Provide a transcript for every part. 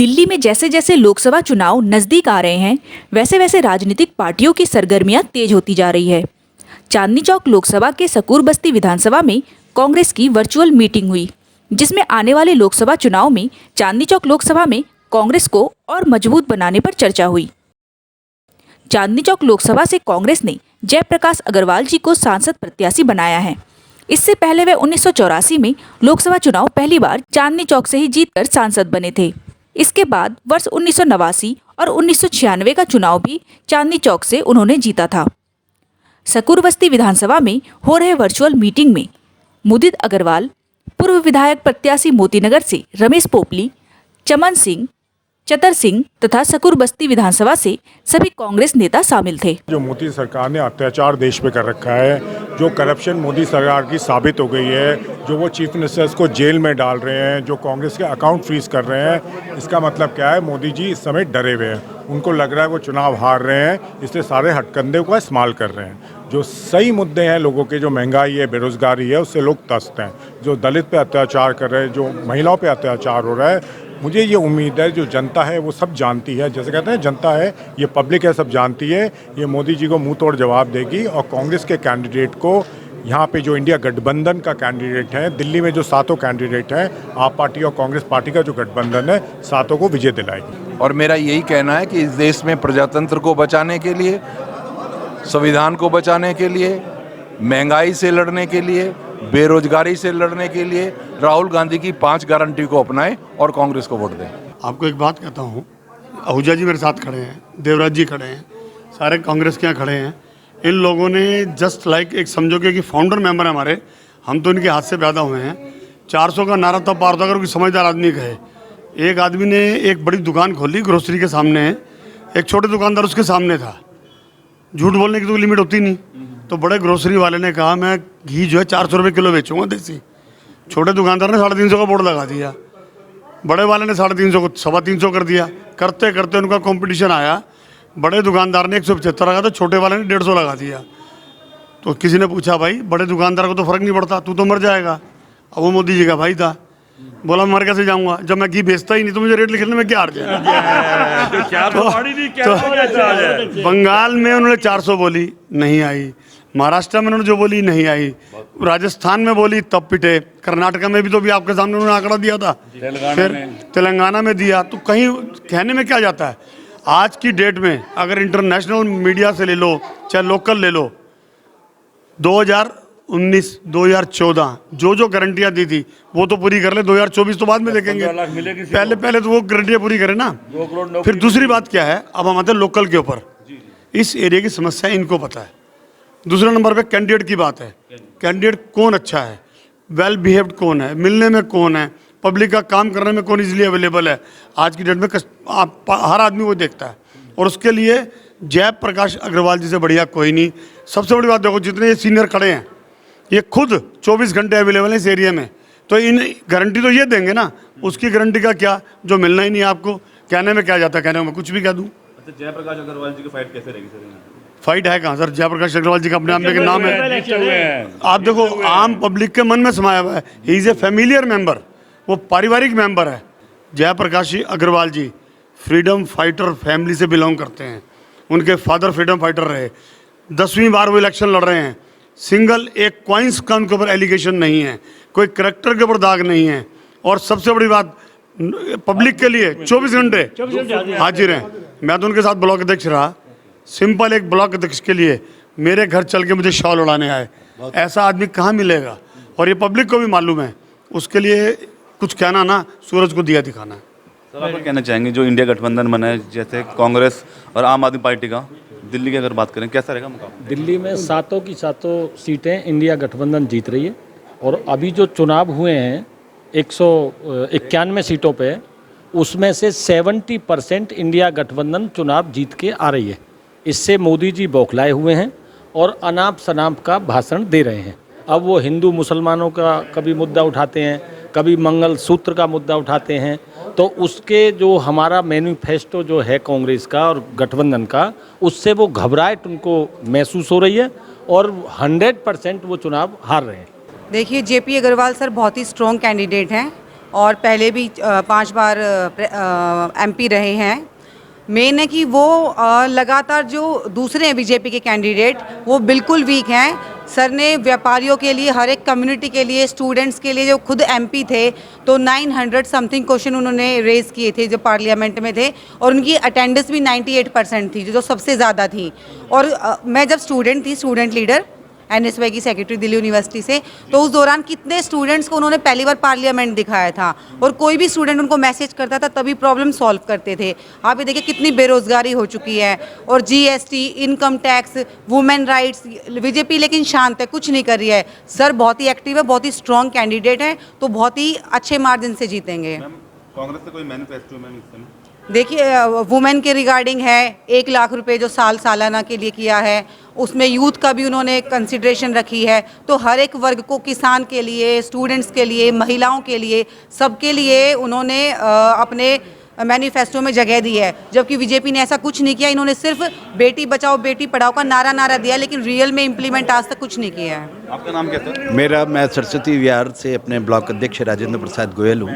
दिल्ली में जैसे जैसे लोकसभा चुनाव नजदीक आ रहे हैं, वैसे वैसे राजनीतिक पार्टियों की सरगर्मियां तेज होती जा रही है। चांदनी चौक लोकसभा के सकूर बस्ती विधानसभा में कांग्रेस की वर्चुअल मीटिंग हुई, जिसमें आने वाले लोकसभा चुनाव में चांदनी चौक लोकसभा में कांग्रेस को और मजबूत बनाने पर चर्चा हुई। चांदनी चौक लोकसभा से कांग्रेस ने जयप्रकाश अग्रवाल जी को सांसद प्रत्याशी बनाया है। इससे पहले वे 1984 में लोकसभा चुनाव पहली बार चांदनी चौक से ही जीतकर सांसद बने थे। इसके बाद वर्ष 1989 और 1996 का चुनाव भी चांदनी चौक से उन्होंने जीता था। सकूर बस्ती विधानसभा में हो रहे वर्चुअल मीटिंग में मुदित अग्रवाल, पूर्व विधायक प्रत्याशी मोतीनगर से रमेश पोपली, चमन सिंह, चतर सिंह तथा सकूर बस्ती विधानसभा से सभी कांग्रेस नेता शामिल थे। जो मोदी सरकार ने अत्याचार देश पे कर रखा है, जो करप्शन मोदी सरकार की साबित हो गई है, जो वो चीफ मिनिस्टर्स को जेल में डाल रहे हैं, जो कांग्रेस के अकाउंट फ्रीज कर रहे हैं, इसका मतलब क्या है? मोदी जी इस समय डरे हुए हैं। उनको लग रहा है वो चुनाव हार रहे हैं, इसलिए सारे हथकंडे का इस्तेमाल कर रहे हैं। जो सही मुद्दे हैं लोगों के, जो महंगाई है, बेरोजगारी है, उससे लोग त्रस्त हैं। जो दलित पे अत्याचार कर रहे हैं, जो महिलाओं पे अत्याचार हो रहा है, मुझे ये उम्मीद है जो जनता है वो सब जानती है। जैसे कहते हैं जनता है, ये पब्लिक है, सब जानती है। ये मोदी जी को मुंह तोड़ जवाब देगी और कांग्रेस के कैंडिडेट को, यहाँ पे जो इंडिया गठबंधन का कैंडिडेट है, दिल्ली में जो सातों कैंडिडेट हैं, आप पार्टी और कांग्रेस पार्टी का जो गठबंधन है, सातों को विजय दिलाएगी। और मेरा यही कहना है कि इस देश में प्रजातंत्र को बचाने के लिए, संविधान को बचाने के लिए, महंगाई से लड़ने के लिए, बेरोजगारी से लड़ने के लिए राहुल गांधी की 5 गारंटी को अपनाएं और कांग्रेस को वोट दें। आपको एक बात कहता हूँ, आहूजा जी मेरे साथ खड़े हैं, देवराज जी खड़े हैं, सारे कांग्रेस के यहाँ खड़े हैं। इन लोगों ने जस्ट लाइक एक समझोगे कि फाउंडर मेंबर है हमारे, हम तो इनके हाथ से पैदा हुए हैं। 400 का नारा तब पार होता अगर कोई समझदार आदमी कहे। एक आदमी ने एक बड़ी दुकान खोली ग्रोसरी के सामने, एक छोटे दुकानदार उसके सामने था। झूठ बोलने की तो लिमिट होती नहीं, तो बड़े ग्रोसरी वाले ने कहा मैं घी जो है 400 रुपये किलो बेचूंगा देसी। छोटे दुकानदार ने 350 का बोर्ड लगा दिया, बड़े वाले ने 350 को 325 कर दिया। करते करते उनका कंपटीशन आया, बड़े दुकानदार ने 175 लगा, तो छोटे वाले ने 150 लगा दिया। तो किसी ने पूछा भाई बड़े दुकानदार को तो फर्क नहीं पड़ता, तू तो मर जाएगा। अब वो मोदी जी का भाई था, बोला मर कैसे जाऊंगा जब मैं घी बेचता ही नहीं, तो मुझे रेट लिखने में क्या अर्ज है? तो बंगाल में उन्होंने 400 बोली, नहीं आई। महाराष्ट्र में उन्होंने जो बोली नहीं आई, राजस्थान में बोली तब पिटे, कर्नाटक में भी तो भी आपके सामने उन्होंने आंकड़ा दिया था, फिर तेलंगाना में दिया। तो कहीं कहने में क्या जाता है? आज की डेट में अगर इंटरनेशनल मीडिया से ले लो चाहे लोकल ले लो, 2019 2014 जो गारंटियां दी थी वो तो पूरी कर ले। 2024 तो बाद में देखेंगे, पहले तो वो गारंटियां पूरी करें ना। फिर दूसरी बात क्या है, अब हम आते हैं लोकल के ऊपर। इस एरिया की समस्या इनको पता है। दूसरे नंबर पे कैंडिडेट की बात है, कैंडिडेट कौन अच्छा है, वेल बिहेव्ड कौन है, मिलने में कौन है, पब्लिक का काम करने में कौन इजीली अवेलेबल है। आज की डेट में हर आदमी वो देखता है, और उसके लिए जयप्रकाश अग्रवाल जी से बढ़िया कोई नहीं। सबसे बड़ी बात देखो, जितने ये सीनियर खड़े हैं ये खुद 24 घंटे अवेलेबल है इस एरिया में, तो इन गारंटी तो ये देंगे ना, उसकी गारंटी का क्या जो मिलना ही नहीं है आपको। कहने में क्या जाता है, कहने में मैं कुछ भी कह दूँ। अच्छा, जयप्रकाश अग्रवाल जी की फाइट कैसे रहेगी सर? फाइट है कहाँ सर? जयप्रकाश अग्रवाल जी का अपने आप में नाम है, आप देखो आम पब्लिक के मन में समाया हुआ है। He is a familiar member, वो पारिवारिक मेंबर है। जयप्रकाश अग्रवाल जी फ्रीडम फाइटर फैमिली से बिलोंग करते हैं, उनके फादर फ्रीडम फाइटर रहे, 10वीं बार वो इलेक्शन लड़ रहे हैं। सिंगल एक क्वाइंस का उनके ऊपर एलिगेशन नहीं है, कोई करेक्टर के ऊपर दाग नहीं है, और सबसे बड़ी बात पब्लिक के लिए 24 घंटे हाजिर हैं। मैं तो उनके साथ ब्लॉक अध्यक्ष रहा, सिंपल एक ब्लॉक अध्यक्ष के लिए मेरे घर चल के मुझे शॉल उड़ाने आए, ऐसा आदमी कहाँ मिलेगा? और ये पब्लिक को भी मालूम है। उसके लिए कुछ कहना ना, सूरज को दिया दिखाना है। सर, आप कहना चाहेंगे जो इंडिया गठबंधन बना है, जैसे कांग्रेस और आम आदमी पार्टी का, दिल्ली की अगर बात करें कैसा रहेगा मुकाबला? दिल्ली में सातों की सातों सीटें इंडिया गठबंधन जीत रही है, और अभी जो चुनाव हुए हैं 191 सीटों पे, उसमें से 70% इंडिया गठबंधन चुनाव जीत के आ रही है। इससे मोदी जी बौखलाए हुए हैं और अनाप शनाप का भाषण दे रहे हैं। अब वो हिंदू मुसलमानों का कभी मुद्दा उठाते हैं, कभी मंगल सूत्र का मुद्दा उठाते हैं, तो उसके जो हमारा मैनिफेस्टो जो है कांग्रेस का और गठबंधन का, उससे वो घबराहट उनको महसूस हो रही है और 100% वो चुनाव हार रहे हैं। देखिए, जेपी अग्रवाल सर बहुत ही स्ट्रॉन्ग कैंडिडेट हैं और पहले भी 5 बार एमपी रहे हैं। मेन है कि वो लगातार जो दूसरे हैं बीजेपी के कैंडिडेट वो बिल्कुल वीक हैं। सर ने व्यापारियों के लिए, हर एक कम्युनिटी के लिए, स्टूडेंट्स के लिए, जो खुद एमपी थे तो 900 समथिंग क्वेश्चन उन्होंने रेज़ किए थे जो पार्लियामेंट में थे, और उनकी अटेंडेंस भी 98% थी, जो सबसे ज़्यादा थी। और मैं जब स्टूडेंट थी, स्टूडेंट लीडर NSY की सेक्रेटरी दिल्ली यूनिवर्सिटी से, तो उस दौरान कितने स्टूडेंट्स को उन्होंने पहली बार पार्लियामेंट दिखाया था, और कोई भी स्टूडेंट उनको मैसेज करता था तभी प्रॉब्लम सॉल्व करते थे। आप ये देखिए कितनी बेरोजगारी हो चुकी है, और GST, income tax, women rights, BJP लेकिन शांत है, कुछ नहीं कर रही है। सर बहुत ही एक्टिव है, बहुत ही स्ट्रॉन्ग कैंडिडेट है, तो बहुत ही अच्छे मार्जिन से जीतेंगे। कांग्रेस से कोई मैनिफेस्टो मैम इस समय? देखिए वुमेन के रिगार्डिंग है, 1 लाख रुपए जो सालाना के लिए किया है, उसमें यूथ का भी उन्होंने कंसिडरेशन रखी है। तो हर एक वर्ग को, किसान के लिए, स्टूडेंट्स के लिए, महिलाओं के लिए, सबके लिए उन्होंने अपने मैनिफेस्टो में जगह दी है। जबकि बीजेपी ने ऐसा कुछ नहीं किया, इन्होंने सिर्फ बेटी बचाओ बेटी पढ़ाओ का नारा दिया, लेकिन रियल में इम्प्लीमेंट आज तक कुछ नहीं किया है। आपका नाम क्या था? मैं सरस्वती विहार से अपने ब्लॉक अध्यक्ष राजेंद्र प्रसाद गोयल हूँ।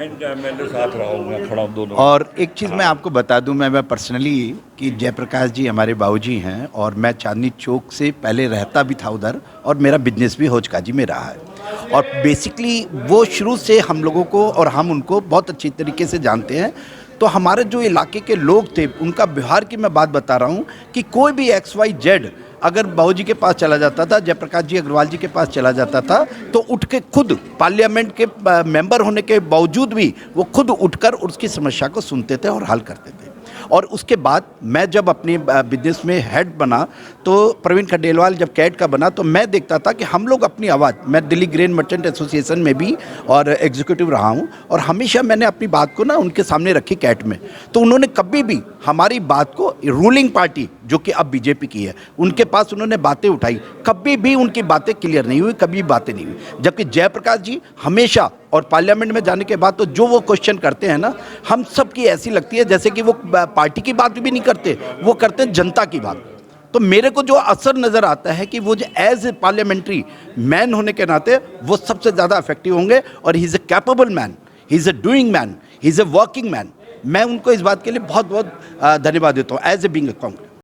और एक चीज़ मैं आपको बता दूं, मैं पर्सनली, कि जयप्रकाश जी हमारे बाबूजी हैं, और मैं चांदनी चौक से पहले रहता भी था उधर, और मेरा बिजनेस भी होचकाजी में रहा है। और बेसिकली वो शुरू से हम लोगों को और हम उनको बहुत अच्छी तरीके से जानते हैं। तो हमारे जो इलाके के लोग थे, उनका बिहार की मैं बात बता रहा हूँ कि कोई भी XYZ अगर बाबूजी के पास चला जाता था, जयप्रकाश जी अग्रवाल जी के पास चला जाता था, तो उठ के खुद पार्लियामेंट के मेंबर होने के बावजूद भी वो खुद उठकर उसकी समस्या को सुनते थे और हल करते थे। और उसके बाद मैं जब अपनी बिजनेस में हेड बना, तो प्रवीण खंडेलवाल जब कैट का बना, तो मैं देखता था कि हम लोग अपनी आवाज़, मैं दिल्ली ग्रेन मर्चेंट एसोसिएशन में भी और एग्जीक्यूटिव रहा हूँ, और हमेशा मैंने अपनी बात को ना उनके सामने रखी कैट में। तो उन्होंने कभी भी हमारी बात को, रूलिंग पार्टी जो कि अब बीजेपी की है, उनके पास उन्होंने बातें उठाई, कभी भी उनकी बातें क्लियर नहीं हुई, कभी बातें नहीं हुई। जबकि जयप्रकाश जी हमेशा, और पार्लियामेंट में जाने के बाद तो जो वो क्वेश्चन करते हैं ना, हम सब की ऐसी लगती है जैसे कि वो पार्टी की बात भी नहीं करते, वो करते हैं जनता की बात। तो मेरे को जो असर नज़र आता है कि वो जो एज ए पार्लियामेंट्री मैन होने के नाते वो सबसे ज़्यादा इफेक्टिव होंगे, और he is a capable man, he is a doing man, he is a working man. मैं उनको इस बात के लिए बहुत बहुत धन्यवाद देता हूँ as a being a Congress.